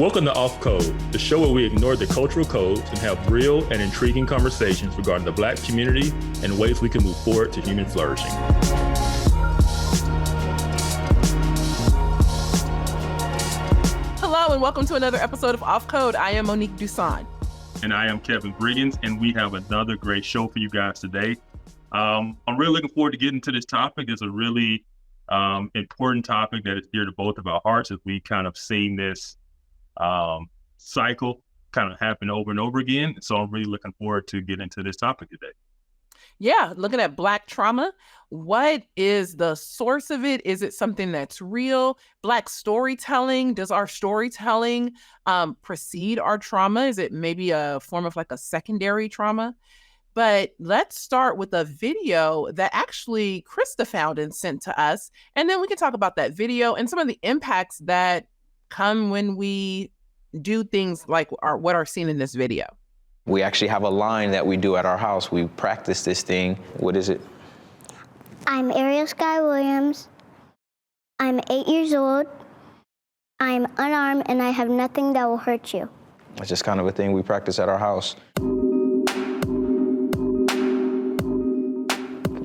Welcome to Off Code, the show where we ignore the cultural codes and have real and intriguing conversations regarding the Black community and ways we can move forward to human flourishing. Hello and welcome to another episode of Off Code. I am Monique Dusan. And I am Kevin Briggins, and we have another great show for you guys today. I'm really looking forward to getting to this topic. It's a really important topic that is dear to both of our hearts as we kind of seen this cycle kind of happen over and over again. So I'm really looking forward to getting into this topic today. Yeah, looking at Black trauma. What is the source of it? Is it something that's real? Black storytelling, does our storytelling precede our trauma? Is it maybe a form of like a secondary trauma? But let's start with a video that actually Krista found and sent to us. And then we can talk about that video and some of the impacts that come when we do things like what are seen in this video. We actually have a line that we do at our house. We practice this thing. What is it? I'm Ariel Sky Williams. I'm 8 years old. I'm unarmed and I have nothing that will hurt you. It's just kind of a thing we practice at our house.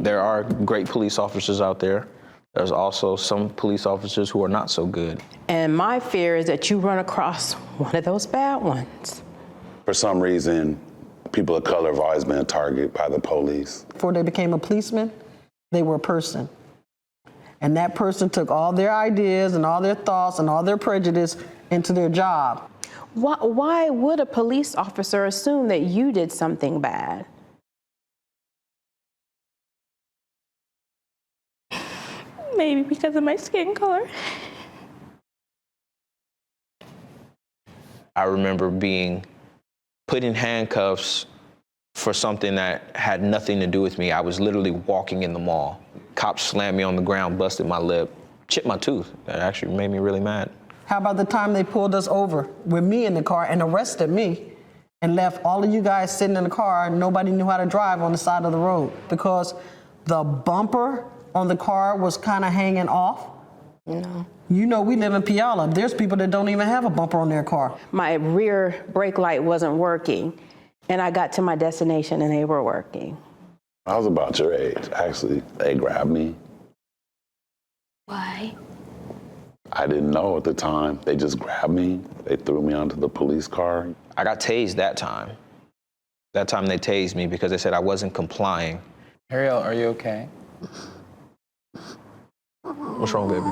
There are great police officers out there. There's also some police officers who are not so good. And my fear is that you run across one of those bad ones. For some reason, people of color have always been a target by the police. Before they became a policeman, they were a person. And that person took all their ideas and all their thoughts and all their prejudice into their job. Why would a police officer assume that you did something bad? Maybe because of my skin color. I remember being put in handcuffs for something that had nothing to do with me. I was literally walking in the mall. Cops slammed me on the ground, busted my lip, chipped my tooth. That actually made me really mad. How about the time they pulled us over with me in the car and arrested me and left all of you guys sitting in the car and nobody knew how to drive on the side of the road because the bumper on the car was kind of hanging off? No. You know, we live in Puyallup. There's people that don't even have a bumper on their car. My rear brake light wasn't working, and I got to my destination and they were working. I was about your age, actually. They grabbed me. Why? I didn't know at the time. They just grabbed me. They threw me onto the police car. I got tased that time. That time they tased me because they said I wasn't complying. Ariel, are you okay? What's wrong, baby?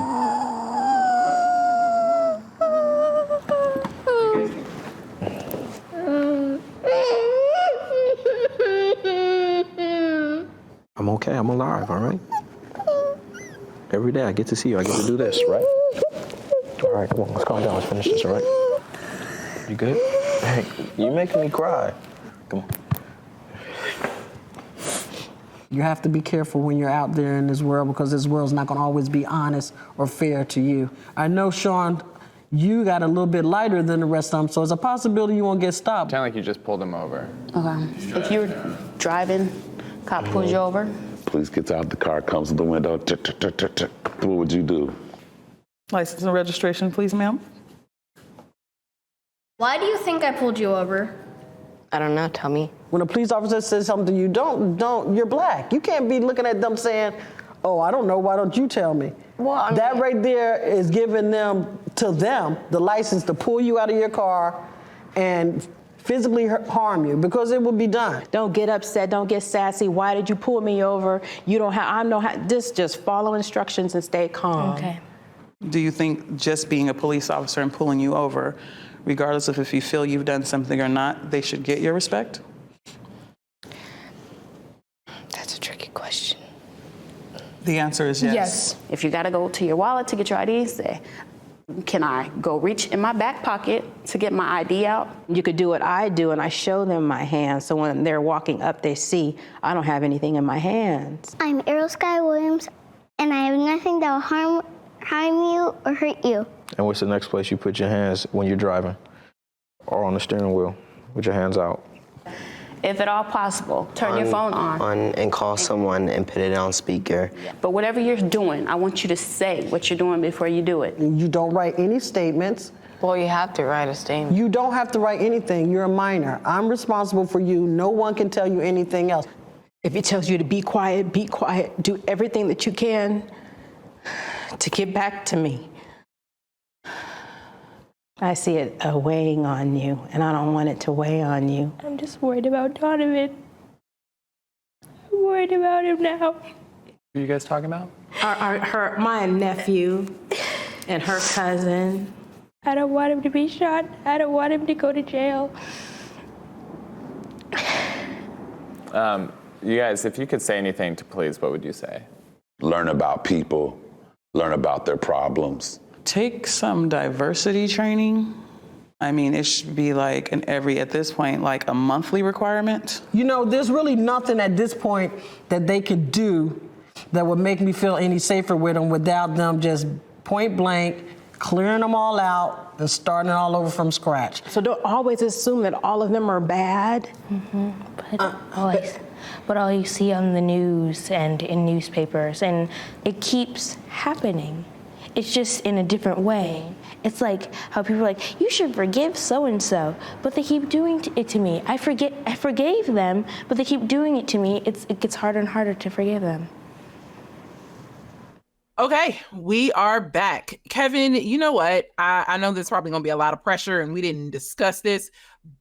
I'm okay, I'm alive, all right? Every day I get to see you, I get to do this, right? All right, come on, let's calm down, let's finish this, all right? You good? Hey, you're making me cry. Come on. You have to be careful when you're out there in this world because this world's not going to always be honest or fair to you. I know, Sean, you got a little bit lighter than the rest of them, so it's a possibility you won't get stopped. Sound like you just pulled him over. Okay. If you're driving, cop pulls you over. Police gets out the car, comes to the window. What would you do? License and registration, please, ma'am. Why do you think I pulled you over? I don't know, tell me. When a police officer says something to you, don't, you're black. You can't be looking at them saying, oh, I don't know, why don't you tell me? Well, I mean, that right there is giving them the license to pull you out of your car and physically harm you because it will be done. Don't get upset, don't get sassy. Why did you pull me over? You don't have, I know how, just follow instructions and stay calm. Okay. Do you think just being a police officer and pulling you over, regardless of if you feel you've done something or not, they should get your respect? That's a tricky question. The answer is yes. If you gotta go to your wallet to get your ID, say, can I go reach in my back pocket to get my ID out? You could do what I do, and I show them my hands, so when they're walking up, they see I don't have anything in my hands. I'm Ariel Sky Williams and I have nothing that will harm you or hurt you. And what's the next place you put your hands when you're driving? Or on the steering wheel, with your hands out? If at all possible, turn your phone on. And call someone and put it on speaker. But whatever you're doing, I want you to say what you're doing before you do it. You don't write any statements. Well, you have to write a statement. You don't have to write anything. You're a minor. I'm responsible for you. No one can tell you anything else. If it tells you to be quiet, be quiet. Do everything that you can to get back to me. I see it weighing on you, and I don't want it to weigh on you. I'm just worried about Donovan. I'm worried about him now. Who are you guys talking about? My nephew and her cousin. I don't want him to be shot. I don't want him to go to jail. You guys, if you could say anything to police, what would you say? Learn about people, learn about their problems. Take some diversity training. I mean, it should be like at this point, like a monthly requirement. You know, there's really nothing at this point that they could do that would make me feel any safer with them without them just point blank clearing them all out and starting all over from scratch. So don't always assume that all of them are bad. But all you see on the news and in newspapers, and it keeps happening. It's just in a different way. It's like how people are like, you should forgive so-and-so, but they keep doing it to me. I forgave them, but they keep doing it to me. It gets harder and harder to forgive them. Okay, we are back. Kevin, you know what? I know there's probably going to be a lot of pressure and we didn't discuss this,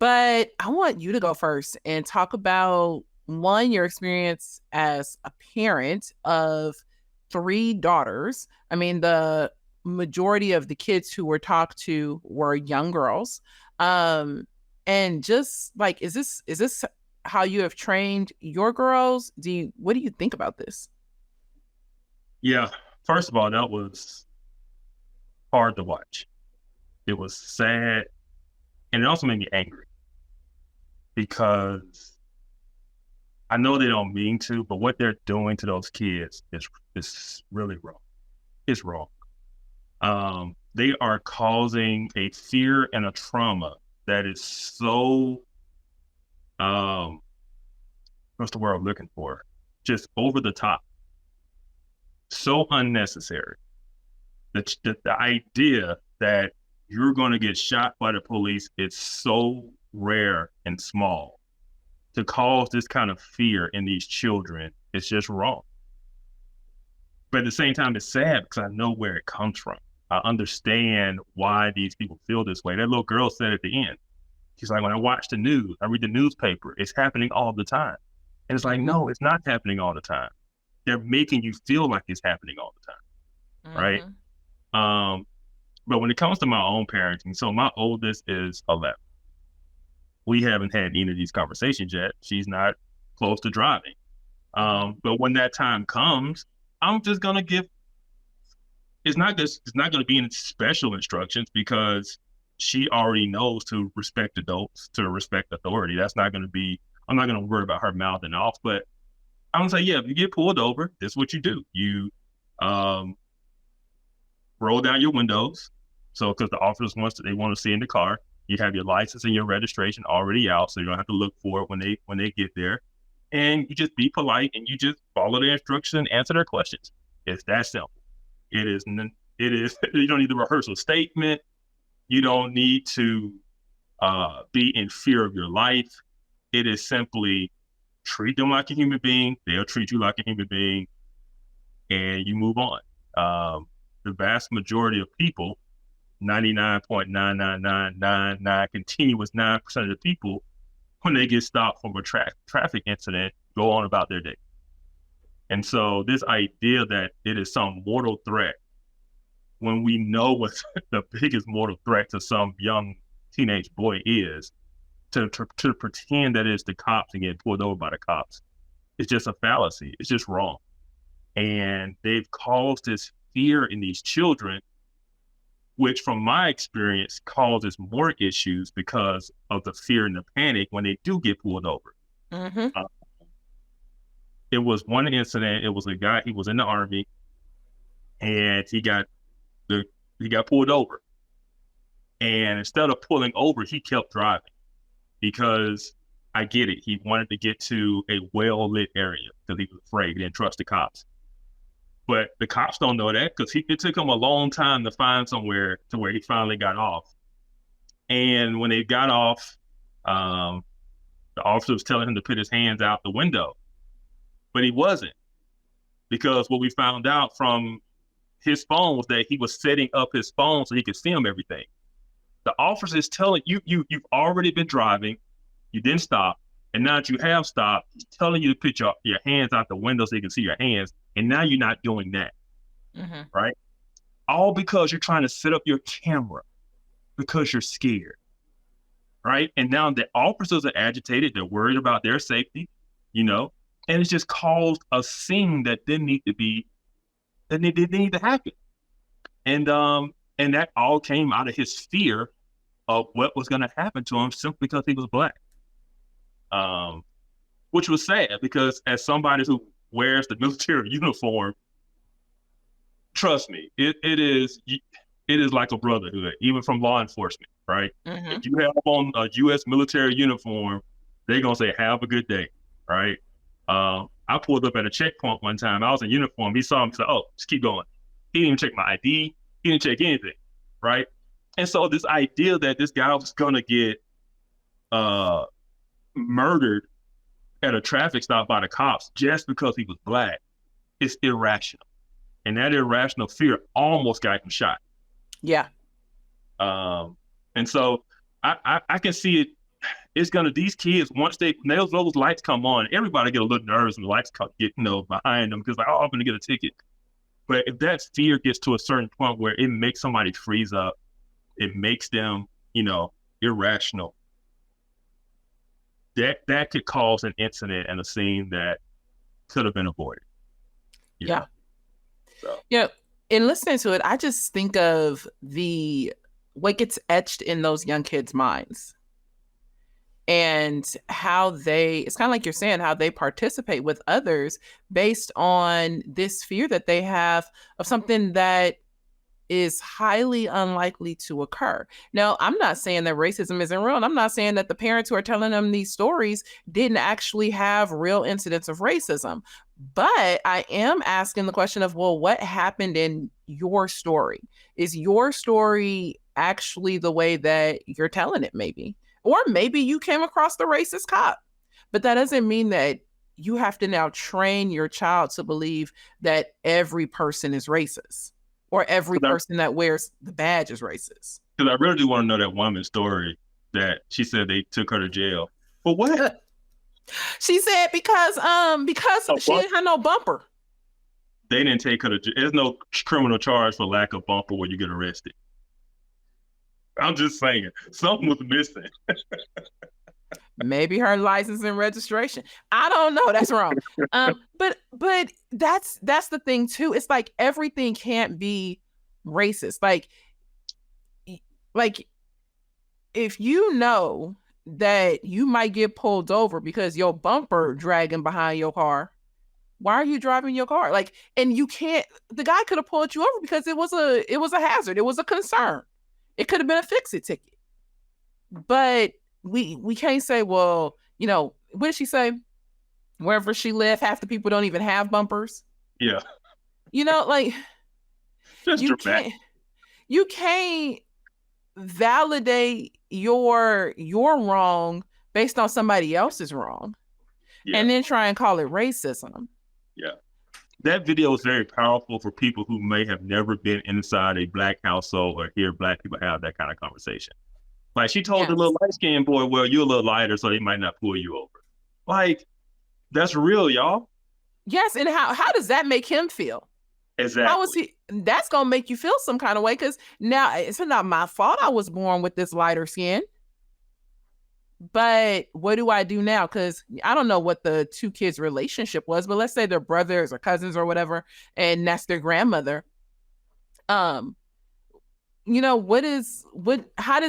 but I want you to go first and talk about, one, your experience as a parent of 3 daughters. I mean, the majority of the kids who were talked to were young girls. And just like, is this how you have trained your girls? What do you think about this? Yeah. First of all, that was hard to watch. It was sad, and it also made me angry because I know they don't mean to, but what they're doing to those kids is really wrong. It's wrong. They are causing a fear and a trauma that is so, what's the word I'm looking for? Just over the top. So unnecessary. The idea that you're going to get shot by the police is so rare and small. To cause this kind of fear in these children is just wrong. But at the same time, it's sad because I know where it comes from. I understand why these people feel this way. That little girl said at the end, she's like, when I watch the news, I read the newspaper, it's happening all the time. And it's like, no, it's not happening all the time. They're making you feel like it's happening all the time, right? But when it comes to my own parenting, so my oldest is 11. We haven't had any of these conversations yet. She's not close to driving. But when that time comes, I'm just gonna give. It's not gonna be in special instructions because she already knows to respect adults, to respect authority. That's not gonna be. I'm not gonna worry about her mouthing off, but I'm gonna say, yeah, if you get pulled over, this is what you do. You roll down your windows. So, because the officers they want to see in the car, you have your license and your registration already out, so you don't have to look for it when they get there. And you just be polite and you just follow their instructions and answer their questions. It's that simple. It is. You don't need the rehearsal statement. You don't need to be in fear of your life. It is simply treat them like a human being. They'll treat you like a human being, and you move on. The vast majority of people, 99.99999 continuous 9% of the people, when they get stopped from a traffic incident, go on about their day. And so this idea that it is some mortal threat, when we know what the biggest mortal threat to some young teenage boy is, to pretend that it's the cops and get pulled over by the cops, it's just a fallacy. It's just wrong. And they've caused this fear in these children, which from my experience causes more issues because of the fear and the panic when they do get pulled over. It was one incident. It was a guy, he was in the Army, and he got pulled over. And instead of pulling over, he kept driving because I get it. He wanted to get to a well-lit area because he was afraid. He didn't trust the cops. But the cops don't know that because it took him a long time to find somewhere to where he finally got off. And when they got off, the officer was telling him to put his hands out the window, but he wasn't, because what we found out from his phone was that he was setting up his phone so he could film everything. The officer is telling you, you've already been driving, you didn't stop, and now that you have stopped, he's telling you to put your hands out the window so you can see your hands, and now you're not doing that, right? All because you're trying to set up your camera because you're scared, right? And now the officers are agitated, they're worried about their safety, and it's just caused a scene that didn't need to happen. And that all came out of his fear of what was going to happen to him simply because he was Black. Which was sad, because as somebody who wears the military uniform, trust me, it is like a brotherhood, even from law enforcement, right? If you have on a U.S. military uniform, they're going to say, have a good day, right? I pulled up at a checkpoint one time. I was in uniform. He saw me and said, oh, just keep going. He didn't even check my ID. He didn't check anything, right? And so this idea that this guy was going to get murdered at a traffic stop by the cops just because he was Black is irrational. And that irrational fear almost got him shot. Yeah. And so I can see it. It's gonna, these kids, once those lights come on, everybody get a little nervous when the lights get behind them, because like, oh, I'm gonna get a ticket. But if that fear gets to a certain point where it makes somebody freeze up, it makes them, irrational, that could cause an incident and a scene that could have been avoided. Yeah. So. Yeah. In listening to it, I just think of what gets etched in those young kids' minds, and how it's kind of like you're saying, how they participate with others based on this fear that they have of something that is highly unlikely to occur. Now, I'm not saying that racism isn't real, and I'm not saying that the parents who are telling them these stories didn't actually have real incidents of racism, but I am asking the question of, well, what happened in your story? Is your story actually the way that you're telling it, maybe? Or maybe you came across the racist cop, but that doesn't mean that you have to now train your child to believe that every person is racist, or every person that wears the badge is racist. Because I really do want to know that woman's story that she said they took her to jail. For what? She said because she didn't have no bumper. They didn't take her to jail. There's no criminal charge for lack of bumper where you get arrested. I'm just saying, something was missing. Maybe her license and registration. I don't know. That's wrong. But that's the thing too. It's like everything can't be racist. Like if you know that you might get pulled over because your bumper dragging behind your car, why are you driving your car? Like, and you can't. The guy could have pulled you over because it was a hazard. It was a concern. It could have been a fix-it ticket. But we can't say, well, what did she say? Wherever she lived, half the people don't even have bumpers. Yeah. Just you can't validate your wrong based on somebody else's wrong. Yeah. And then try and call it racism. Yeah. That video is very powerful for people who may have never been inside a Black household or hear Black people have that kind of conversation. Like, she told the little light-skinned boy, well, you're a little lighter, so they might not pull you over. Like, that's real, y'all. Yes, and how does that make him feel? Exactly. How is he? That's going to make you feel some kind of way, because now it's not my fault I was born with this lighter skin. But what do I do now? Because I don't know what the two kids' relationship was, but let's say they're brothers or cousins or whatever, and that's their grandmother. How does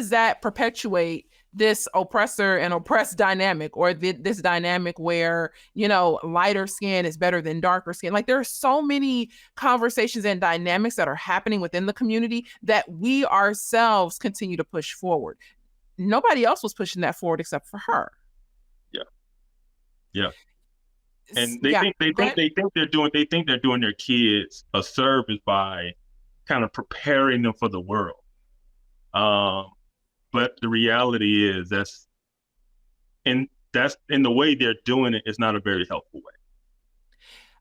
that perpetuate this oppressor and oppressed dynamic, or this dynamic where, lighter skin is better than darker skin? Like, there are so many conversations and dynamics that are happening within the community that we ourselves continue to push forward. Nobody else was pushing that forward except for her. Yeah. Yeah. And they think they're doing their kids a service by kind of preparing them for the world. But But the reality is that's in the way they're doing it is not a very helpful way.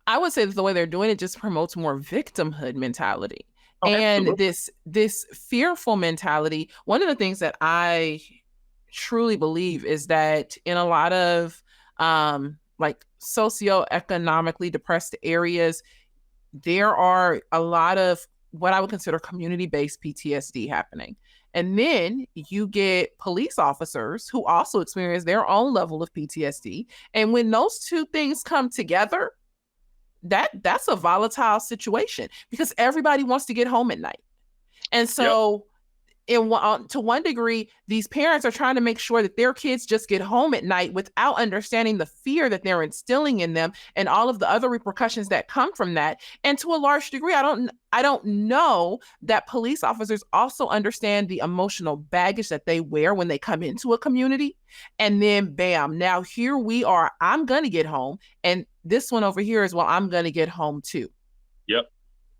I would say that the way they're doing it just promotes more victimhood mentality. Oh, And absolutely. this fearful mentality. One of the things that I truly believe is that in a lot of like socioeconomically depressed areas, there are a lot of what I would consider community-based PTSD happening. And then you get police officers who also experience their own level of PTSD. And when those two things come together, that's a volatile situation because everybody wants to get home at night. And so to one degree, these parents are trying to make sure that their kids just get home at night without understanding the fear that they're instilling in them and all of the other repercussions that come from that. And to a large degree, I don't know that police officers also understand the emotional baggage that they wear when they come into a community. And then bam, now here we are, I'm going to get home. And this one over here is, well, I'm going to get home too. Yep.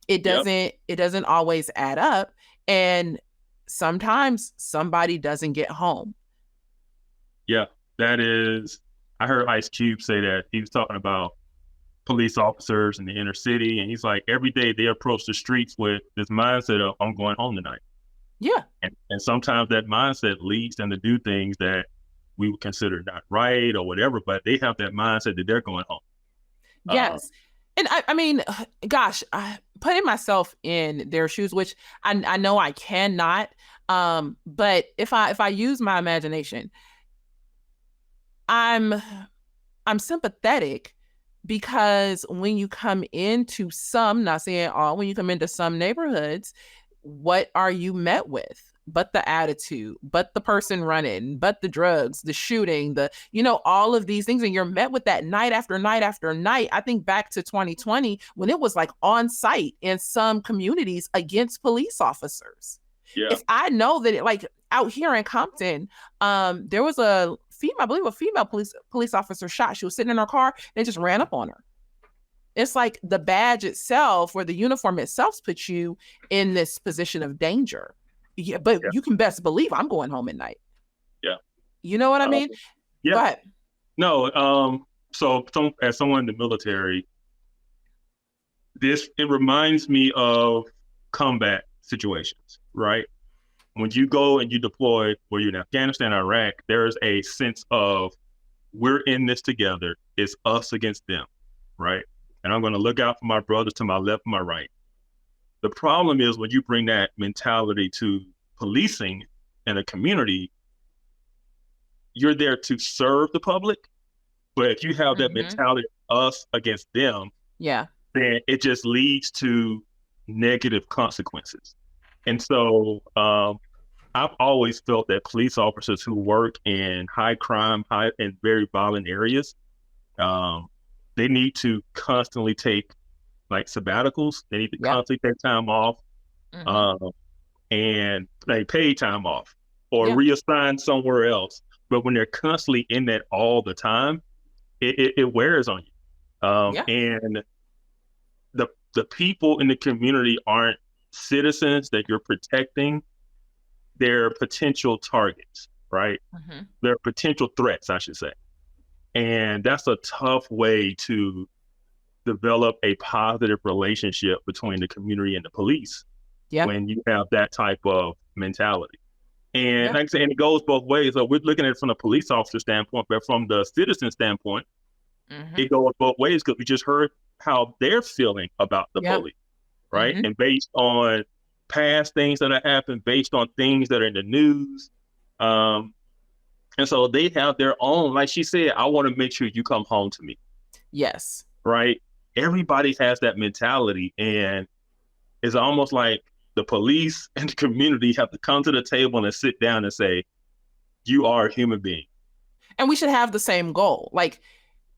It doesn't always add up. And sometimes somebody doesn't get home. Yeah, I heard Ice Cube say that. He was talking about police officers in the inner city, and he's like, every day they approach the streets with this mindset of, I'm going home tonight. Yeah. And sometimes that mindset leads them to do things that we would consider not right or whatever, but they have that mindset that they're going home. Yes. And I mean, gosh, putting myself in their shoes, which I know I cannot, but if I use my imagination, I'm sympathetic because when you come into not saying all, when you come into some neighborhoods, what are you met with? But the attitude, but the person running, but the drugs, the shooting, all of these things. And you're met with that night after night after night. I think back to 2020 when it was like on site in some communities against police officers. Yeah. If I know that like out here in Compton, there was a female police officer shot. She was sitting in her car. They just ran up on her. It's like the badge itself or the uniform itself puts you in this position of danger. Yeah, but you can best believe I'm going home at night. Yeah. You know what I mean? Yeah. Go ahead. No, so as someone in the military, it reminds me of combat situations, right? When you go and you deploy, where you're in Afghanistan, Iraq, there's a sense of we're in this together. It's us against them, right? And I'm going to look out for my brothers to my left and my right. The problem is when you bring that mentality to policing in a community, you're there to serve the public. But if you have that mentality of us against them, then it just leads to negative consequences. And so I've always felt that police officers who work in high crime, and very violent areas, they need to constantly take like sabbaticals. They need to constantly take time off, and they pay time off or reassign somewhere else. But when they're constantly in that all the time, it wears on you. And the people in the community aren't citizens that you're protecting. They're potential targets, right? They're potential threats, I should say. And that's a tough way to develop a positive relationship between the community and the police when you have that type of mentality. And like I said, and it goes both ways. So we're looking at it from the police officer standpoint, but from the citizen standpoint, it goes both ways because we just heard how they're feeling about the police, right? And based on past things that have happened, based on things that are in the news. And so they have their own, like she said, I want to make sure you come home to me. Yes. Right? Everybody has that mentality, and it's almost like the police and the community have to come to the table and sit down and say, you are a human being. And we should have the same goal. Like,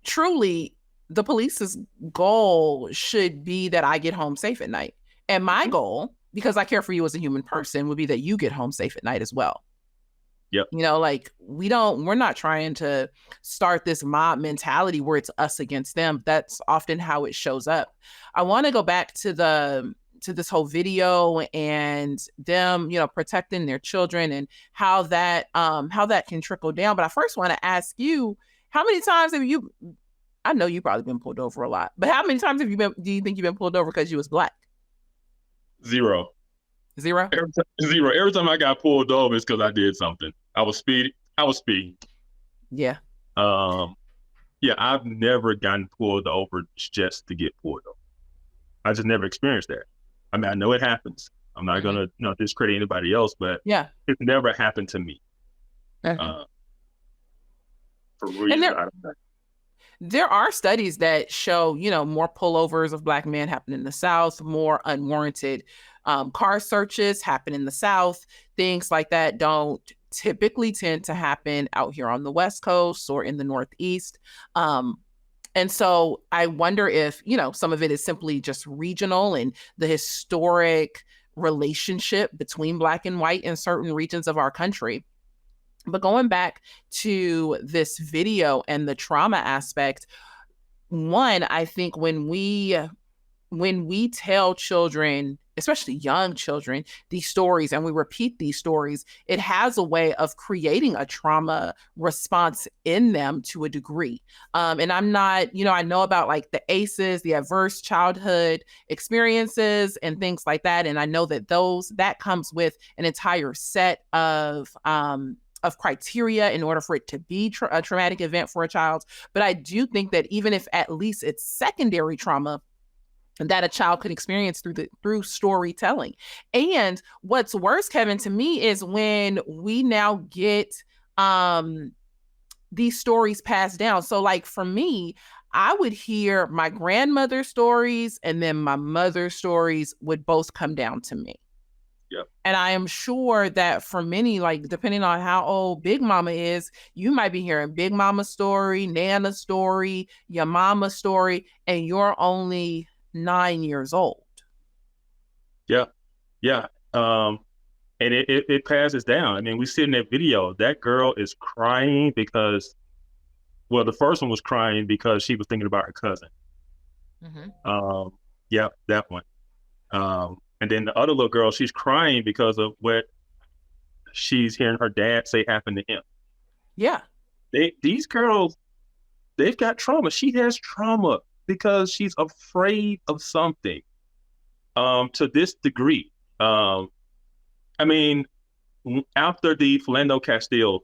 truly, the police's goal should be that I get home safe at night. And my goal, because I care for you as a human person, would be that you get home safe at night as well. Yep. You know, like we're not trying to start this mob mentality where it's us against them. That's often how it shows up. I want to go back to the this whole video and them, protecting their children and how that can trickle down. But I first want to ask you, how many times have you? I know you've probably been pulled over a lot, but how many times do you think you've been pulled over because you was Black? Zero. Zero? Zero. Every time I got pulled over, it's because I did something. I was speeding. Yeah. Yeah, I've never gotten pulled over just to get pulled over. I just never experienced that. I mean, I know it happens. I'm not gonna discredit anybody else, but yeah, it's never happened to me. For reasons I don't know. There are studies that show, more pullovers of Black men happen in the South, more unwarranted car searches happen in the South. Things like that don't typically tend to happen out here on the West Coast or in the Northeast. And so I wonder if, some of it is simply just regional and the historic relationship between Black and white in certain regions of our country. But going back to this video and the trauma aspect, one, I think when we tell children, especially young children, these stories and we repeat these stories, it has a way of creating a trauma response in them to a degree. And I'm not, I know about like the ACEs, the adverse childhood experiences and things like that. And I know that that comes with an entire set of criteria in order for it to be a traumatic event for a child. But I do think that even if at least it's secondary trauma that a child could experience through storytelling. And what's worse, Kevin, to me is when we now get these stories passed down. So like for me, I would hear my grandmother's stories and then my mother's stories would both come down to me. Yep. And I am sure that for many, like depending on how old Big Mama is, you might be hearing Big Mama's story, Nana's story, your mama's story, and you're only 9 years old. Yeah. And it passes down. I mean, we see in that video, that girl is crying because, well, the first one was crying because she was thinking about her cousin. Mm-hmm. Yeah, that one. And then the other little girl, she's crying because of what she's hearing her dad say happened to him. Yeah. These girls, they've got trauma. She has trauma because she's afraid of something to this degree. I mean, after the Philando Castile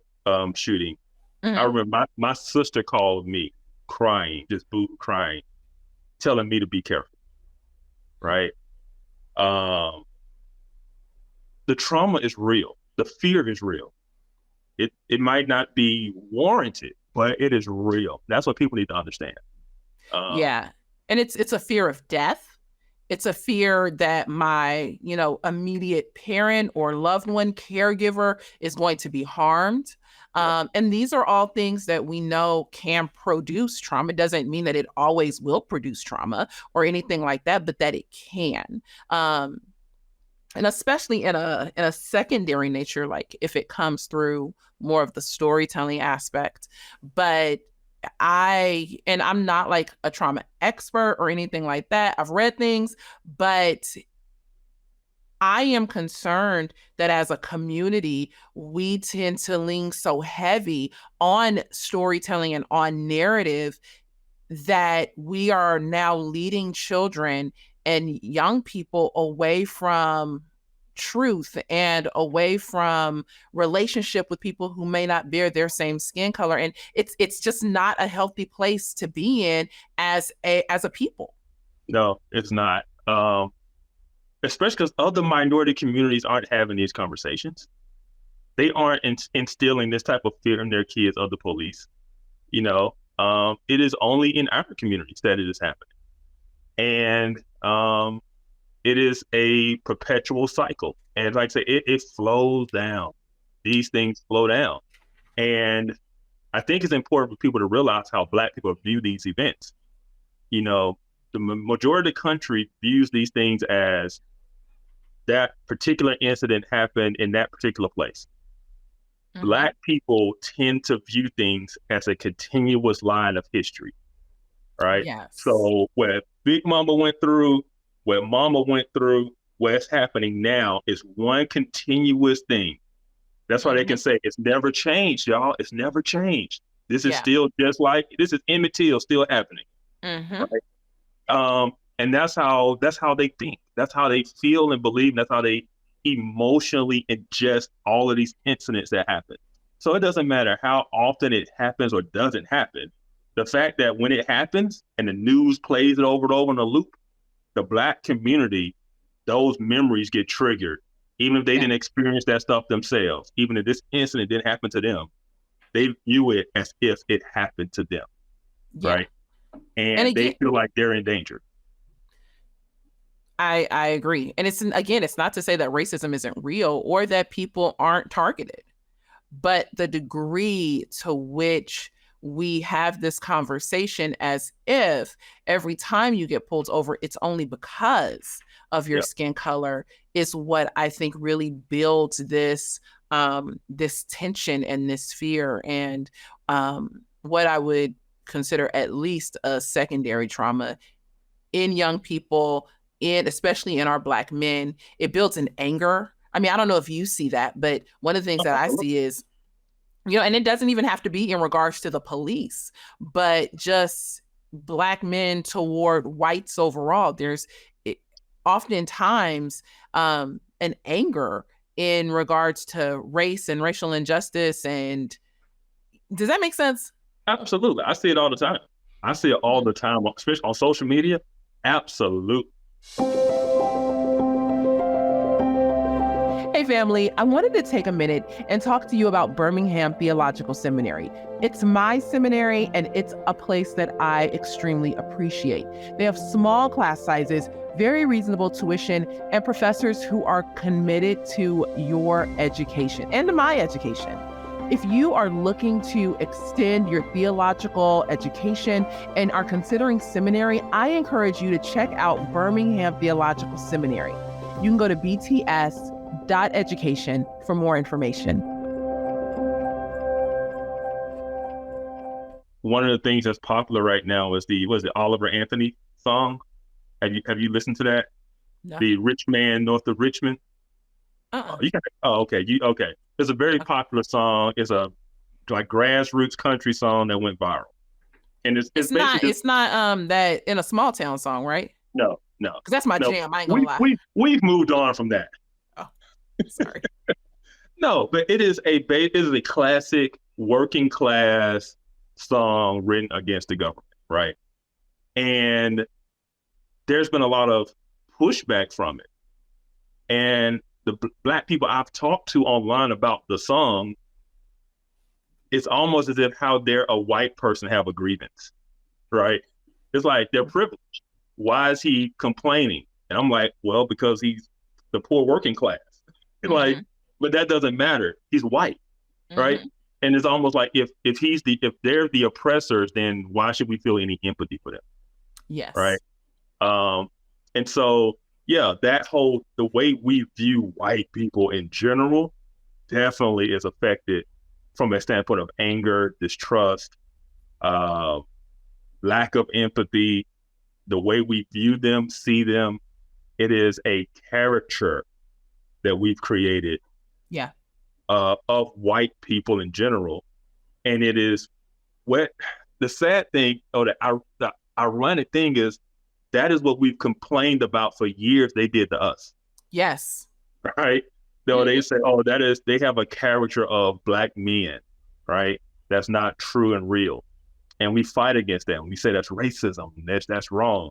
shooting, I remember my sister called me crying, just crying, telling me to be careful, right? The trauma is real. The fear is real. It might not be warranted, but it is real. That's what people need to understand. Yeah. And it's a fear of death. It's a fear that my, immediate parent or loved one, caregiver is going to be harmed. And these are all things that we know can produce trauma. It doesn't mean that it always will produce trauma or anything like that, but that it can. And especially in a secondary nature, like if it comes through more of the storytelling aspect. But I'm not like a trauma expert or anything like that. I've read things, but I am concerned that as a community, we tend to lean so heavy on storytelling and on narrative that we are now leading children and young people away from truth and away from relationship with people who may not bear their same skin color. And it's just not a healthy place to be in as a people. No, it's not. Especially because other minority communities aren't having these conversations. They aren't instilling this type of fear in their kids of the police. It is only in our communities that it is happening. And it is a perpetual cycle. And like I say, it flows down. These things flow down. And I think it's important for people to realize how Black people view these events. The majority of the country views these things as that particular incident happened in that particular place. Mm-hmm. Black people tend to view things as a continuous line of history, right? Yes. So what Big Mama went through, what mama went through, what's happening now is one continuous thing. That's why they can say it's never changed, y'all. It's never changed. This is still just like, this is Emmett Till still happening. Right? And that's how they think. That's how they feel and believe. And that's how they emotionally ingest all of these incidents that happen. So it doesn't matter how often it happens or doesn't happen. The fact that when it happens and the news plays it over and over in a loop, the Black community, those memories get triggered. Even if they didn't experience that stuff themselves, even if this incident didn't happen to them, they view it as if it happened to them, right? And again, they feel like they're in danger. I agree. And it's not to say that racism isn't real or that people aren't targeted, but the degree to which we have this conversation as if every time you get pulled over, it's only because of your skin color is what I think really builds this this tension and this fear and what I would consider at least a secondary trauma in young people, especially in our Black men. It builds an anger. I mean, I don't know if you see that, but one of the things that I see is, and it doesn't even have to be in regards to the police, but just Black men toward whites overall. There's oftentimes an anger in regards to race and racial injustice. And does that make sense? Absolutely. I see it all the time. I see it all the time, especially on social media. Absolutely. Hey family, I wanted to take a minute and talk to you about Birmingham Theological Seminary. It's my seminary and it's a place that I extremely appreciate. They have small class sizes, very reasonable tuition, and professors who are committed to your education and to my education. If you are looking to extend your theological education and are considering seminary, I encourage you to check out Birmingham Theological Seminary. You can go to bts.education for more information. One of the things that's popular right now is the Oliver Anthony song. Have you listened to that? No. The Rich Man North of Richmond. Okay. Okay. It's a very popular song. It's a like grassroots country song that went viral. And it's not that In a Small Town song, right? No. Because that's my jam. I ain't gonna lie. We've moved on from that. Oh, sorry. No, but it is a classic working class song written against the government, right? And there's been a lot of pushback from it. And the Black people I've talked to online about the song, it's almost as if how dare a white person have a grievance, right? It's like they're privileged. Why is he complaining? And I'm like, well, because he's the poor working class. Like, but that doesn't matter. He's white, right? And it's almost like if they're the oppressors, then why should we feel any empathy for them? Yes. Right. And so, yeah, the way we view white people in general definitely is affected from a standpoint of anger, distrust, lack of empathy, the way we view them, see them. It is a caricature that we've created of white people in general. And it is the sad thing, or the ironic thing is, that is what we've complained about for years they did to us. Yes. Right? So they say, they have a caricature of Black men, right? That's not true and real. And we fight against that. We say that's racism, that's wrong.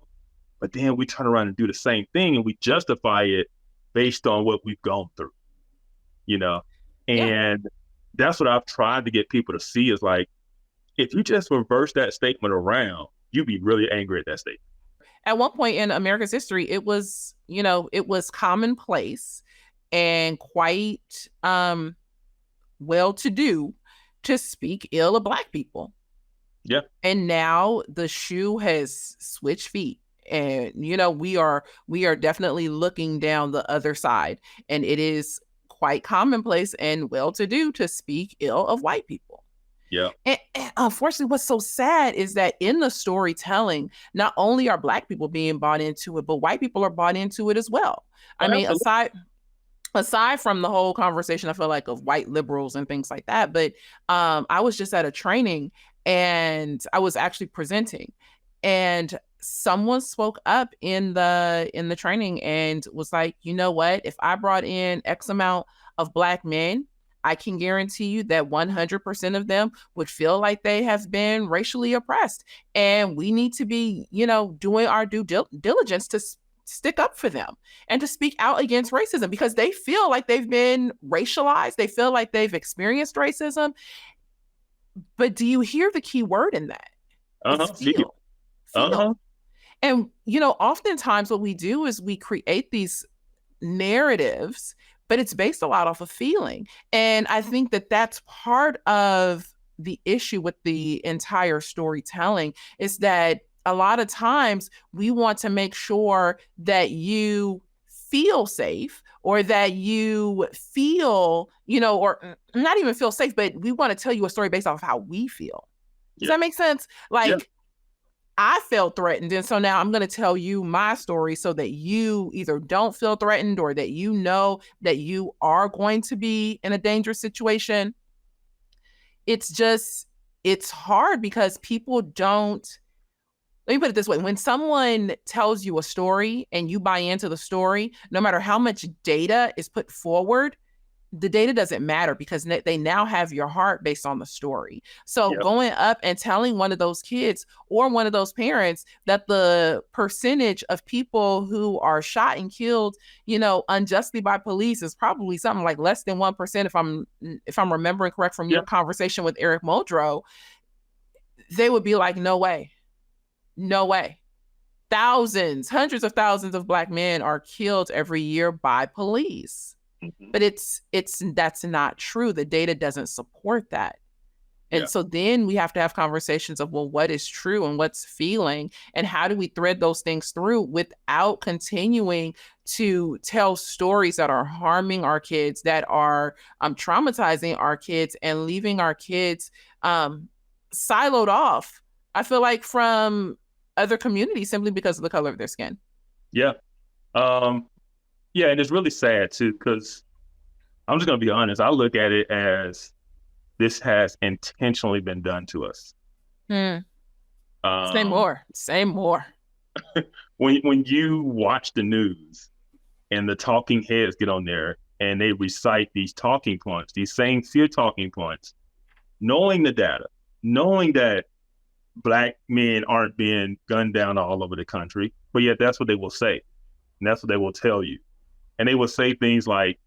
But then we turn around and do the same thing and we justify it based on what we've gone through, And that's what I've tried to get people to see is like, if you just reverse that statement around, you'd be really angry at that statement. At one point in America's history, it was commonplace and quite well-to-do to speak ill of Black people. Yeah. And now the shoe has switched feet. And, we are definitely looking down the other side. And it is quite commonplace and well-to-do to speak ill of white people. Yeah. And unfortunately, what's so sad is that in the storytelling, not only are Black people being bought into it, but white people are bought into it as well. I mean, aside from the whole conversation, I feel like, of white liberals and things like that, but I was just at a training and I was actually presenting, and someone spoke up in the training and was like, you know what, if I brought in X amount of Black men, I can guarantee you that 100% of them would feel like they have been racially oppressed, and we need to be, doing our due diligence to stick up for them and to speak out against racism, because they feel like they've been racialized, they feel like they've experienced racism. But do you hear the key word in that? It's feel. And oftentimes what we do is we create these narratives, but it's based a lot off of feeling. And I think that that's part of the issue with the entire storytelling, is that a lot of times we want to make sure that you feel safe, or that you feel, or not even feel safe, but we want to tell you a story based off of how we feel. Does that make sense? Like, I felt threatened, and so now I'm going to tell you my story so that you either don't feel threatened, or that you know that you are going to be in a dangerous situation. It's hard because people don't. Let me put it this way. When someone tells you a story and you buy into the story, no matter how much data is put forward, the data doesn't matter, because they now have your heart based on the story. So going up and telling one of those kids or one of those parents that the percentage of people who are shot and killed, unjustly by police is probably something like less than 1%, if I'm remembering correct from your conversation with Eric Muldrow, they would be like, no way. No way. Thousands, hundreds of thousands of Black men are killed every year by police. But that's not true. The data doesn't support that. And so then we have to have conversations of, well, what is true and what's feeling, and how do we thread those things through without continuing to tell stories that are harming our kids, that are traumatizing our kids, and leaving our kids siloed off, I feel like, from other communities simply because of the color of their skin. Yeah. Yeah, and it's really sad too, because I'm just going to be honest. I look at it as this has intentionally been done to us. Say more. When you watch the news and the talking heads get on there and they recite these talking points, these same fear talking points, knowing the data, knowing that Black men aren't being gunned down all over the country, but yet that's what they will say. And that's what they will tell you. And they will say things like,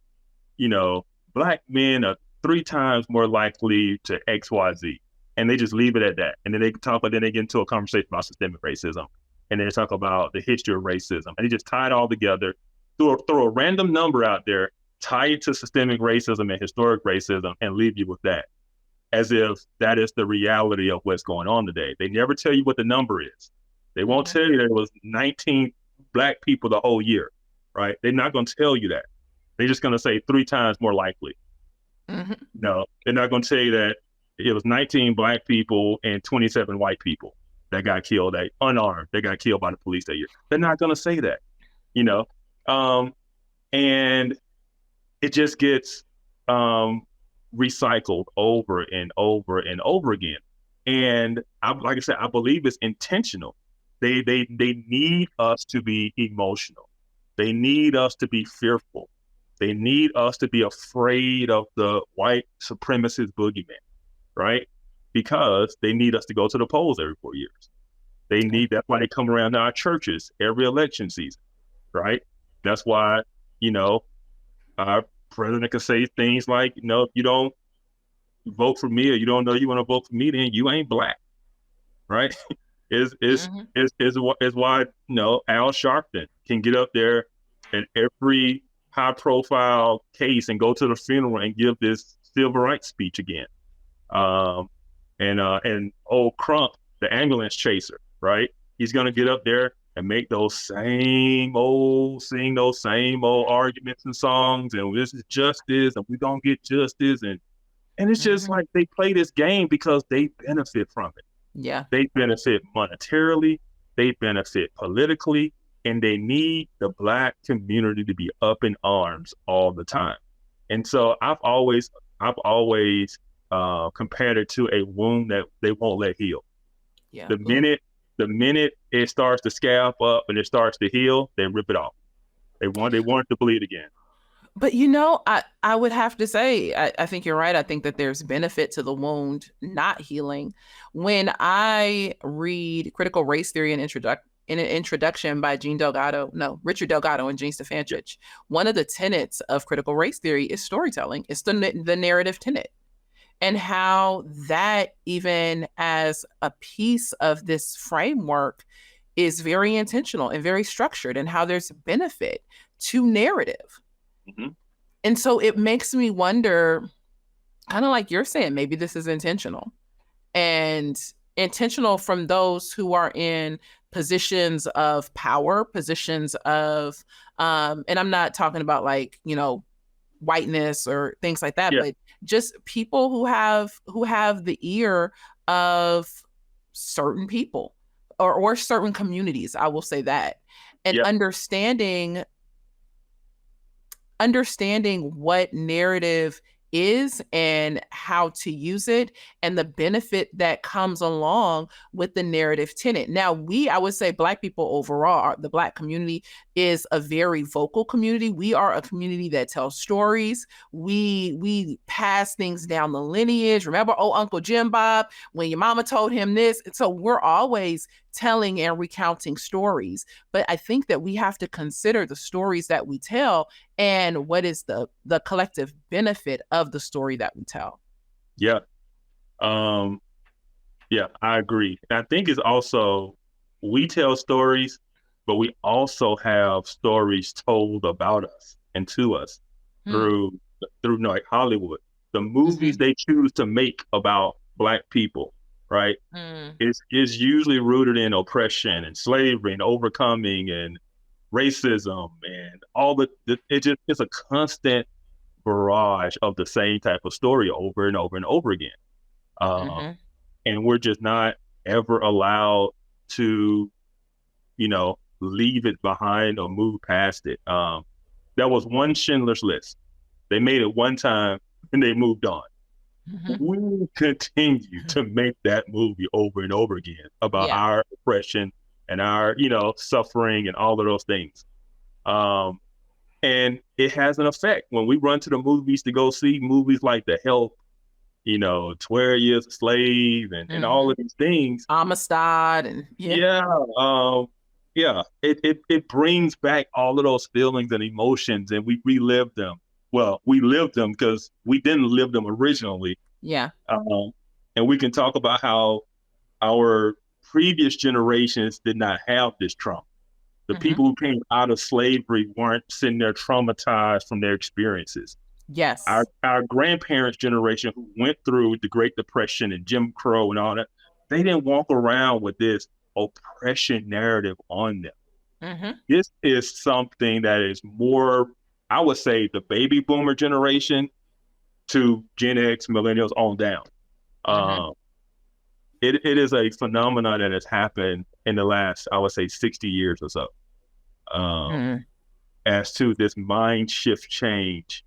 Black men are 3 times more likely to XYZ. And they just leave it at that. And then they get into a conversation about systemic racism. And they talk about the history of racism. And they just tie it all together, throw a random number out there, tie it to systemic racism and historic racism, and leave you with that, as if that is the reality of what's going on today. They never tell you what the number is. They won't tell you that it was 19 Black people the whole year, right? They're not going to tell you that. They're just going to say 3 times more likely. No, they're not going to tell you that it was 19 Black people and 27 white people that got killed, unarmed, that got killed by the police that year. They're not going to say that, and it just gets recycled over and over and over again. And like I said, I believe it's intentional. They need us to be emotional. They need us to be fearful. They need us to be afraid of the white supremacist boogeyman, right? Because they need us to go to the polls every 4 years. That's why they come around to our churches every election season, right? That's why, our president can say things like, if you don't vote for me, or you don't know you want to vote for me, then you ain't Black, right? is why Al Sharpton can get up there in every high-profile case and go to the funeral and give this civil rights speech again. And old Crump, the ambulance chaser, right? He's gonna get up there and make sing those same old arguments and songs, and this is justice, and we gonna get justice, and And it's just like they play this game because they benefit from it. Yeah. They benefit monetarily, they benefit politically, and they need the Black community to be up in arms all the time. And so I've always compared it to a wound that they won't let heal. Yeah. The minute it starts to scab up and it starts to heal, they rip it off. They want it to bleed again. But I would have to say, I think you're right. I think that there's benefit to the wound not healing. When I read Critical Race Theory in an introduction by Richard Delgado and Jean Stefanchich, one of the tenets of critical race theory is storytelling. It's the narrative tenet. And how that, even as a piece of this framework, is very intentional and very structured, and how there's benefit to narrative. Mm-hmm. And so it makes me wonder, kind of like you're saying, maybe this is intentional, and intentional from those who are in positions of power, positions of, and I'm not talking about like, whiteness or things like that, but just people who have the ear of certain people or certain communities. I will say that, and understanding what narrative is and how to use it, and the benefit that comes along with the narrative tenet. Now, I would say Black people overall, the Black community is a very vocal community. We are a community that tells stories. We pass things down the lineage. Remember, Uncle Jim Bob, when your mama told him this? So we're always telling and recounting stories. But I think that we have to consider the stories that we tell and what is the collective benefit of the story that we tell. Yeah. Yeah, I agree. And I think it's also, we tell stories, but we also have stories told about us and to us through like Hollywood. The movies they choose to make about Black people, right? Is usually rooted in oppression and slavery and overcoming and racism and all it's a constant barrage of the same type of story over and over and over again. And we're just not ever allowed to, leave it behind or move past it. That was one Schindler's List. They made it one time and they moved on. We continue to make that movie over and over again about our oppression and our, suffering and all of those things. And it has an effect when we run to the movies to go see movies like The Help, 12 Years a Slave and all of these things. Amistad and it brings back all of those feelings and emotions, and we relive them. Well, we lived them because we didn't live them originally. Yeah. And we can talk about how our previous generations did not have this trauma. The people who came out of slavery weren't sitting there traumatized from their experiences. Yes. Our grandparents' generation who went through the Great Depression and Jim Crow and all that, they didn't walk around with this oppression narrative on them. This is something that is more, I would say, the baby boomer generation to Gen X, millennials on down. It is a phenomenon that has happened in the last, I would say, 60 years or so. As to this mind shift change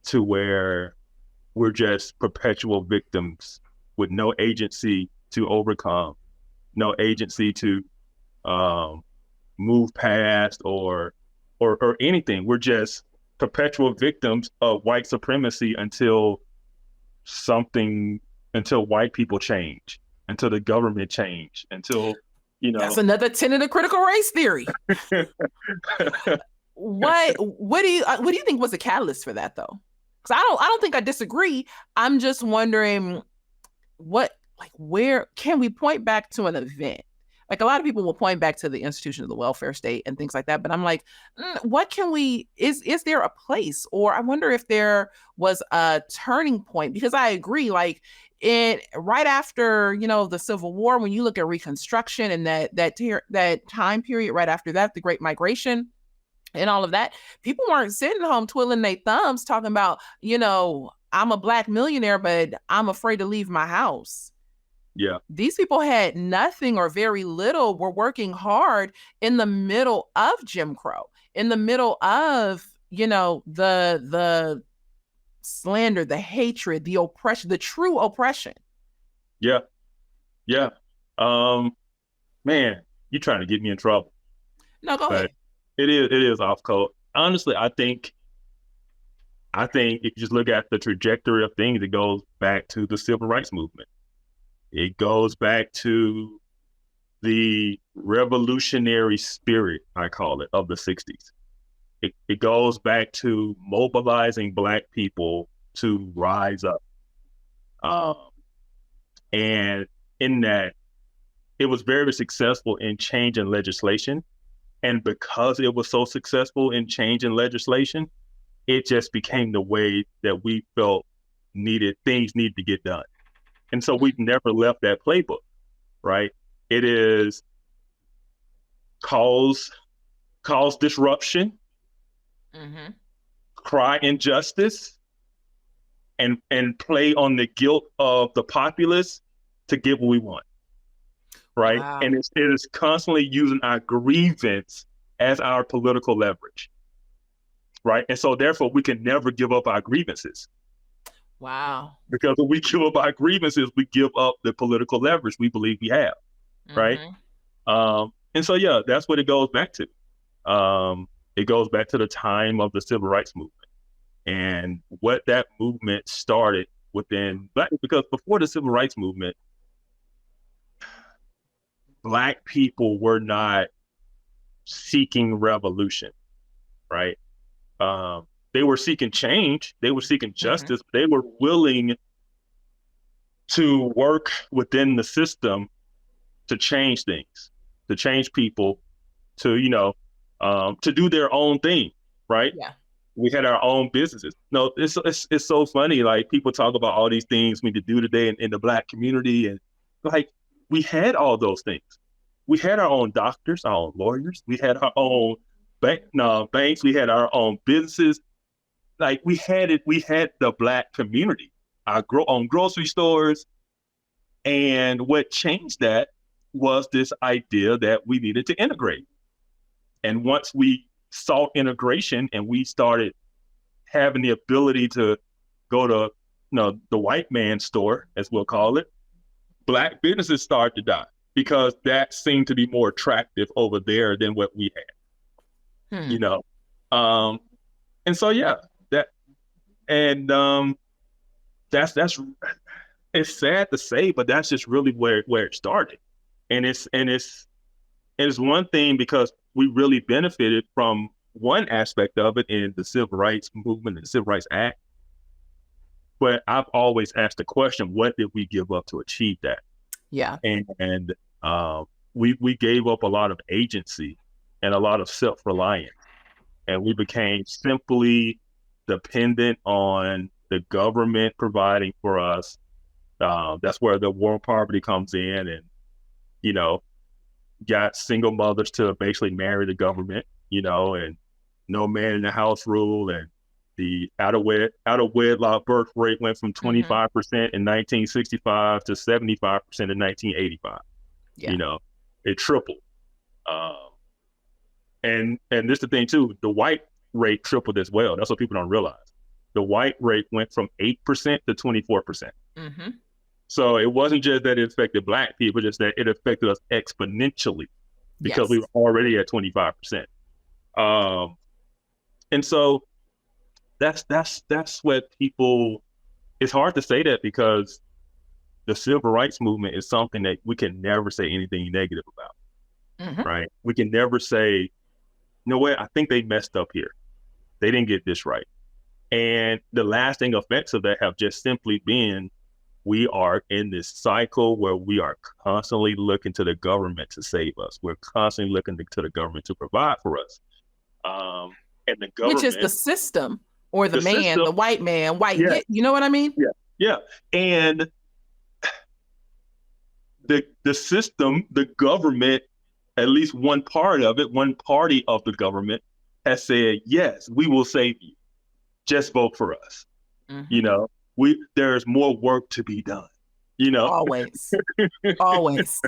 to where we're just perpetual victims with no agency to overcome, no agency to move past or anything. We're just perpetual victims of white supremacy until white people change, until the government change, until That's another tenet of critical race theory. What do you think was the catalyst for that, though? Because I don't think I disagree. I'm just wondering where can we point back to an event? Like, a lot of people will point back to the institution of the welfare state and things like that. But I'm like, what can is there a place? Or I wonder if there was a turning point, because I agree, like, right after, the Civil War, when you look at Reconstruction and that time period right after that, the Great Migration and all of that, people weren't sitting home twiddling their thumbs talking about, I'm a Black millionaire, but I'm afraid to leave my house. Yeah. These people had nothing or very little, were working hard in the middle of Jim Crow, in the middle of, the slander, the hatred, the oppression, the true oppression. Yeah. Yeah. Man, you're trying to get me in trouble. No, go ahead. It is off code. Honestly, I think if you just look at the trajectory of things, it goes back to the civil rights movement. It goes back to the revolutionary spirit, I call it, of the 60s. It goes back to mobilizing Black people to rise up. And in that, it was very successful in changing legislation. And because it was so successful in changing legislation, it just became the way that we felt things needed to get done. And so we've never left that playbook, right? It is cause disruption, cry injustice, and play on the guilt of the populace to get what we want, right? Wow. And it is constantly using our grievance as our political leverage, right? And so therefore we can never give up our grievances. Wow. Because when we give up our grievances, we give up the political leverage we believe we have, right? And so, yeah, that's what it goes back to. It goes back to the time of the civil rights movement and what that movement started within Black, because before the civil rights movement, Black people were not seeking revolution, right? They were seeking change. They were seeking justice. They were willing to work within the system to change things, to change people, to do their own thing, right? Yeah. We had our own businesses. No, it's so funny. Like, people talk about all these things we need to do today in the Black community, and like, we had all those things. We had our own doctors, our own lawyers. We had our own banks. We had our own businesses. Like, we had the Black community, our own grocery stores. And what changed that was this idea that we needed to integrate. And once we saw integration and we started having the ability to go to the white man's store, as we'll call it, Black businesses started to die because that seemed to be more attractive over there than what we had. And so, yeah, that's it's sad to say, but that's just really where it started. And it's one thing because we really benefited from one aspect of it in the civil rights movement and the Civil Rights Act. But I've always asked the question, what did we give up to achieve that? Yeah. And we gave up a lot of agency and a lot of self-reliance. And we became simply dependent on the government providing for us. That's where the war on poverty comes in, and got single mothers to basically marry the government, and no man in the house rule, and the out of wedlock birth rate went from 25% in 1965 to 75% in 1985. Yeah. It tripled. And this is the thing too, the white rate tripled as well. That's what people don't realize. The white rate went from 8% to 24%. So it wasn't just that it affected Black people, just that it affected us exponentially because we were already at 25%. And so that's what people, it's hard to say that because the civil rights movement is something that we can never say anything negative about, right? We can never say, you know what, I think they messed up here. They didn't get this right. And the lasting effects of that have just simply been, we are in this cycle where we are constantly looking to the government to save us. We're constantly looking to the government to provide for us. And the government, which is the system or the man, system, the white man, yeah. You know what I mean? Yeah. And the system, the government, at least one part of it, one party of the government has said, yes, we will save you. Just vote for us. there's more work to be done, you know? Always. Always.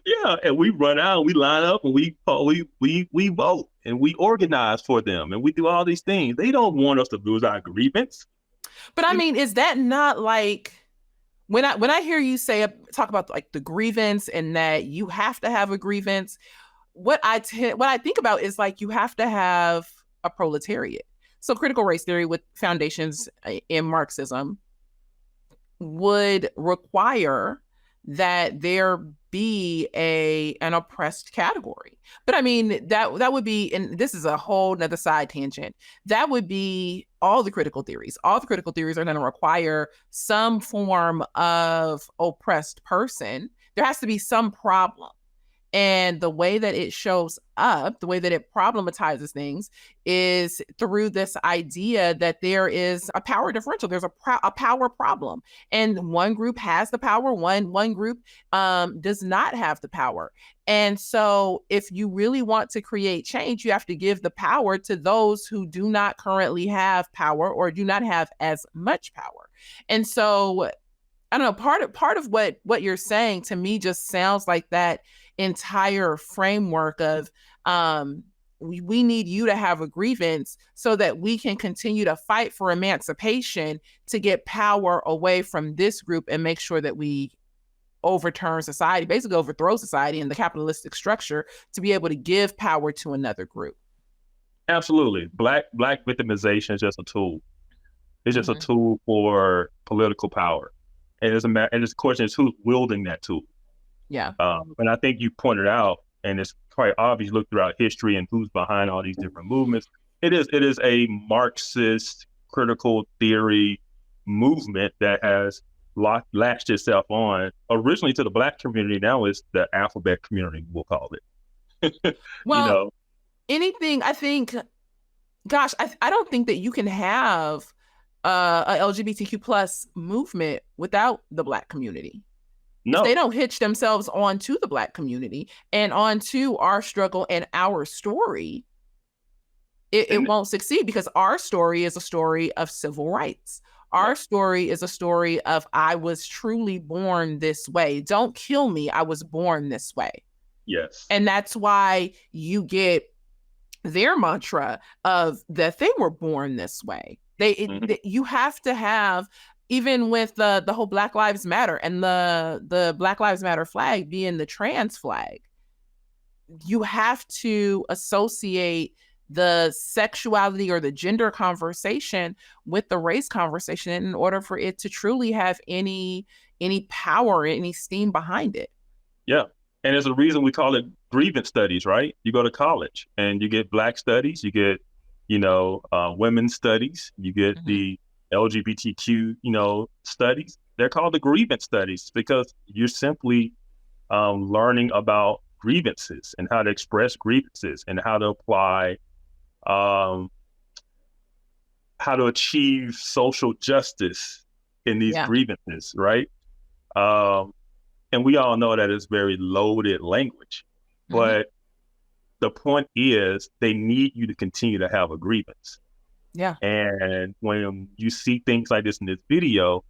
Yeah, and we run out, we line up, and we vote, and we organize for them, and we do all these things. They don't want us to lose our grievance. But I mean, is that not like when I hear you talk about like the grievance and that you have to have a grievance? What I think about is like you have to have a proletariat. So critical race theory with foundations in Marxism would require that there be an oppressed category. But I mean, that would be, and this is a whole nother side tangent, that would be all the critical theories. All the critical theories are going to require some form of oppressed person. There has to be some problem. And the way that it shows up, the way that it problematizes things is through this idea that there is a power differential. There's a power problem. And one group has the power, one group does not have the power. And so if you really want to create change, you have to give the power to those who do not currently have power or do not have as much power. And so, I don't know, part of what you're saying to me just sounds like that entire framework of we need you to have a grievance so that we can continue to fight for emancipation to get power away from this group and make sure that we overturn society, basically overthrow society and the capitalistic structure to be able to give power to another group. Absolutely. Black victimization is just a tool. It's just a tool for political power. And the question is who's wielding that tool. Yeah. And I think you pointed out, and it's quite obvious, look throughout history and who's behind all these different movements. It is a Marxist critical theory movement that has latched itself on originally to the Black community. Now it's the alphabet community, we'll call it. Well, anything, I think, gosh, I don't think that you can have a LGBTQ plus movement without the Black community. No. If they don't hitch themselves onto the Black community and onto our struggle and our story, it won't succeed, because our story is a story of civil rights. Our story is a story of I was truly born this way. Don't kill me. I was born this way. Yes. And that's why you get their mantra of that they were born this way. You have to have, even with the whole Black Lives Matter and the Black Lives Matter flag being the trans flag, you have to associate the sexuality or the gender conversation with the race conversation in order for it to truly have any power, any steam behind it. Yeah. And there's a reason we call it grievance studies, right? You go to college and you get Black studies, you get, women's studies, you get the LGBTQ, studies. They're called the grievance studies because you're simply learning about grievances and how to express grievances and how to apply, how to achieve social justice in these grievances, right? And we all know that it's very loaded language, but the point is they need you to continue to have a grievance. Yeah. And when you see things like this in this video,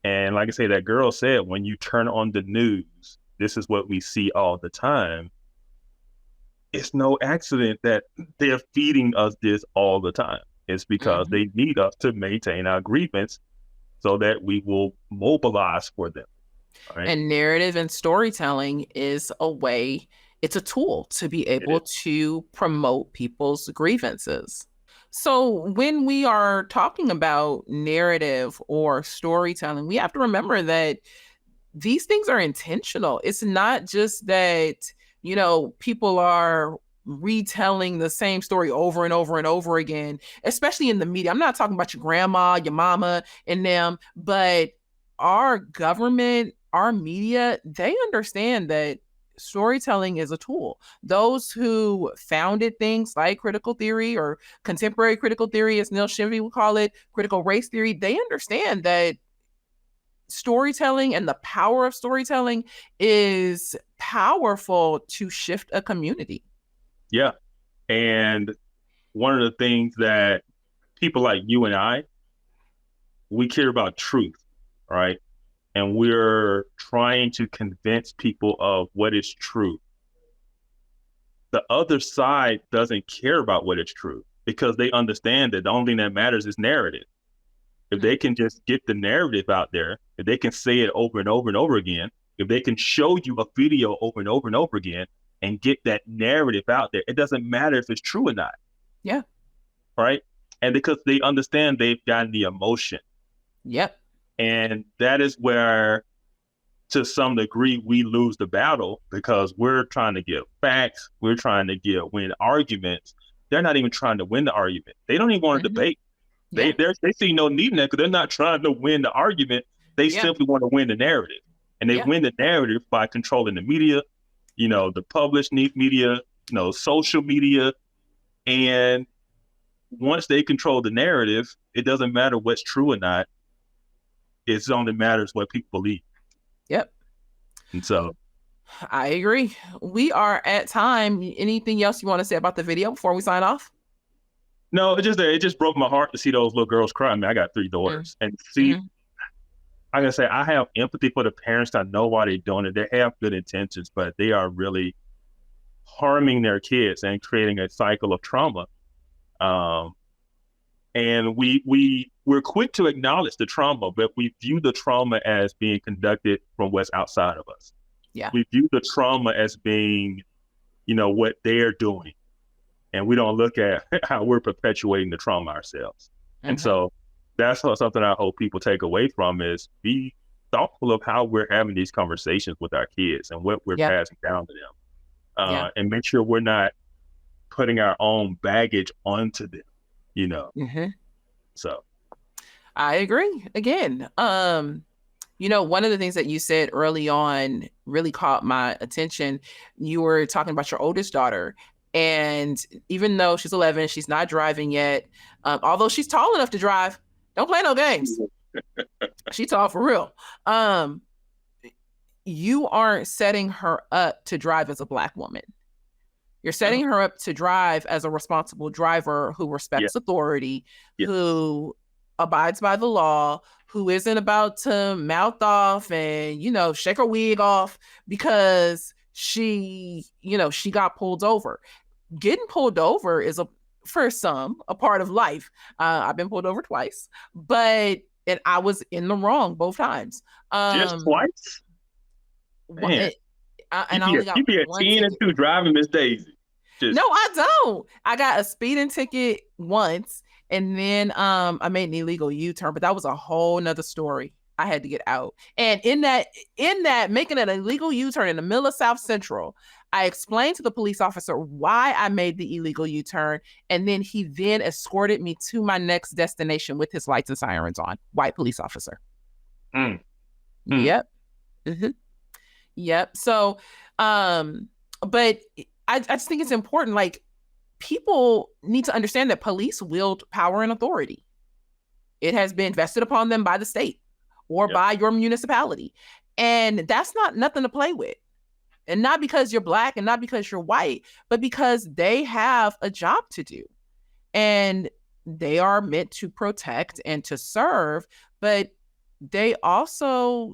and like I say, that girl said, when you turn on the news, this is what we see all the time. It's no accident that they're feeding us this all the time. It's because they need us to maintain our grievance so that we will mobilize for them. Right? And narrative and storytelling is a way, it's a tool to be able to promote people's grievances. So when we are talking about narrative or storytelling, we have to remember that these things are intentional. It's not just that, people are retelling the same story over and over and over again, especially in the media. I'm not talking about your grandma, your mama, and them, but our government, our media, they understand that storytelling is a tool. Those who founded things like critical theory or contemporary critical theory, as Neil Shivy would call it, critical race theory, they understand that storytelling and the power of storytelling is powerful to shift a community. Yeah. And one of the things that people like you and I, we care about truth, right? And we're trying to convince people of what is true. The other side doesn't care about what is true because they understand that the only thing that matters is narrative. If they can just get the narrative out there, if they can say it over and over and over again, if they can show you a video over and over and over again and get that narrative out there, it doesn't matter if it's true or not. Yeah. Right. And because they understand they've gotten the emotion. Yep. And that is where, to some degree, we lose the battle because we're trying to give facts. We're trying to win arguments. They're not even trying to win the argument. They don't even want to debate. They see no need in that because they're not trying to win the argument. They simply want to win the narrative. And they win the narrative by controlling the media, the published media, social media. And once they control the narrative, it doesn't matter what's true or not. It only matters what people believe. Yep. And so I agree. We are at time. Anything else you want to say about the video before we sign off? No, it just broke my heart to see those little girls cry. I mean, I got 3 daughters, and see, I'm gonna say I have empathy for the parents. I know why they're doing it. They have good intentions, but they are really harming their kids and creating a cycle of trauma. And we're quick to acknowledge the trauma, but we view the trauma as being conducted from what's outside of us. Yeah. We view the trauma as being, what they're doing. And we don't look at how we're perpetuating the trauma ourselves. And so that's something I hope people take away from is be thoughtful of how we're having these conversations with our kids and what we're passing down to them. And make sure we're not putting our own baggage onto them, So I agree. Again, one of the things that you said early on really caught my attention. You were talking about your oldest daughter. And even though she's 11, she's not driving yet. Although she's tall enough to drive, don't play no games. She's tall for real. You aren't setting her up to drive as a Black woman. You're setting her up to drive as a responsible driver who respects authority, who abides by the law, who isn't about to mouth off and, shake her wig off because she got pulled over. Getting pulled over is for some a part of life. I've been pulled over twice, and I was in the wrong both times. Just twice? Man. You be a teen and 2 driving, Miss Daisy. No, I don't. I got a speeding ticket once, and then I made an illegal U-turn, but that was a whole nother story. I had to get out. And in that making an illegal U-turn in the middle of South Central, I explained to the police officer why I made the illegal U-turn, and then he escorted me to my next destination with his lights and sirens on. White police officer. Yep. Yep. So, but I just think it's important. Like, people need to understand that police wield power and authority. It has been vested upon them by the state or by your municipality. And that's not nothing to play with. And not because you're Black and not because you're white, but because they have a job to do. And they are meant to protect and to serve, but they also,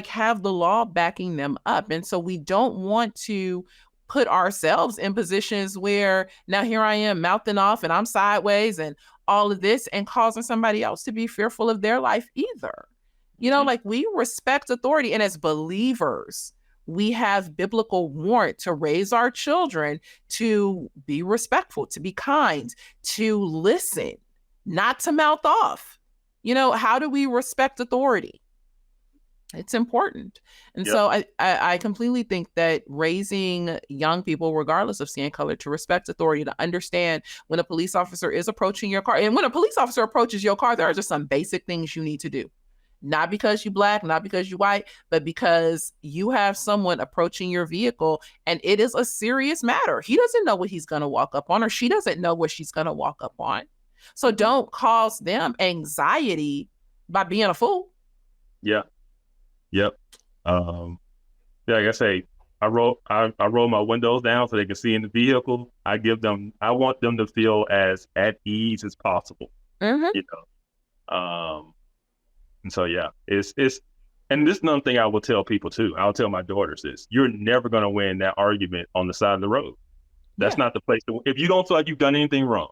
have the law backing them up. And so we don't want to put ourselves in positions where now here I am mouthing off and I'm sideways and all of this and causing somebody else to be fearful of their life either. We respect authority. And as believers, we have biblical warrant to raise our children to be respectful, to be kind, to listen, not to mouth off. How do we respect authority? It's important. And so I completely think that raising young people, regardless of skin color, to respect authority, to understand when a police officer is approaching your car. And when a police officer approaches your car, there are just some basic things you need to do. Not because you're Black, not because you're white, but because you have someone approaching your vehicle and it is a serious matter. He doesn't know what he's going to walk up on, or she doesn't know what she's going to walk up on. So don't cause them anxiety by being a fool. Yeah. Yep. Like I say, I roll my windows down so they can see in the vehicle. I want them to feel as at ease as possible. And so, yeah, it's, and this is another thing I will tell people too. I'll tell my daughters this: you're never going to win that argument on the side of the road. That's not the place to. If you don't feel like you've done anything wrong,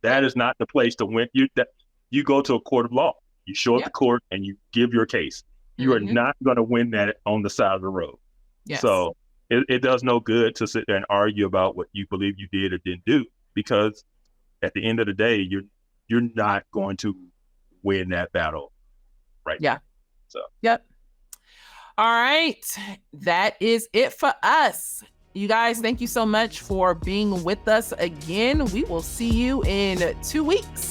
that is not the place to win. You go to a court of law. You show up to court and you give your case. You are not going to win that on the side of the road. Yes. So it does no good to sit there and argue about what you believe you did or didn't do, because at the end of the day, you're not going to win that battle. Right. Yeah. So. Yep. All right. That is it for us. You guys, thank you so much for being with us again. We will see you in 2 weeks.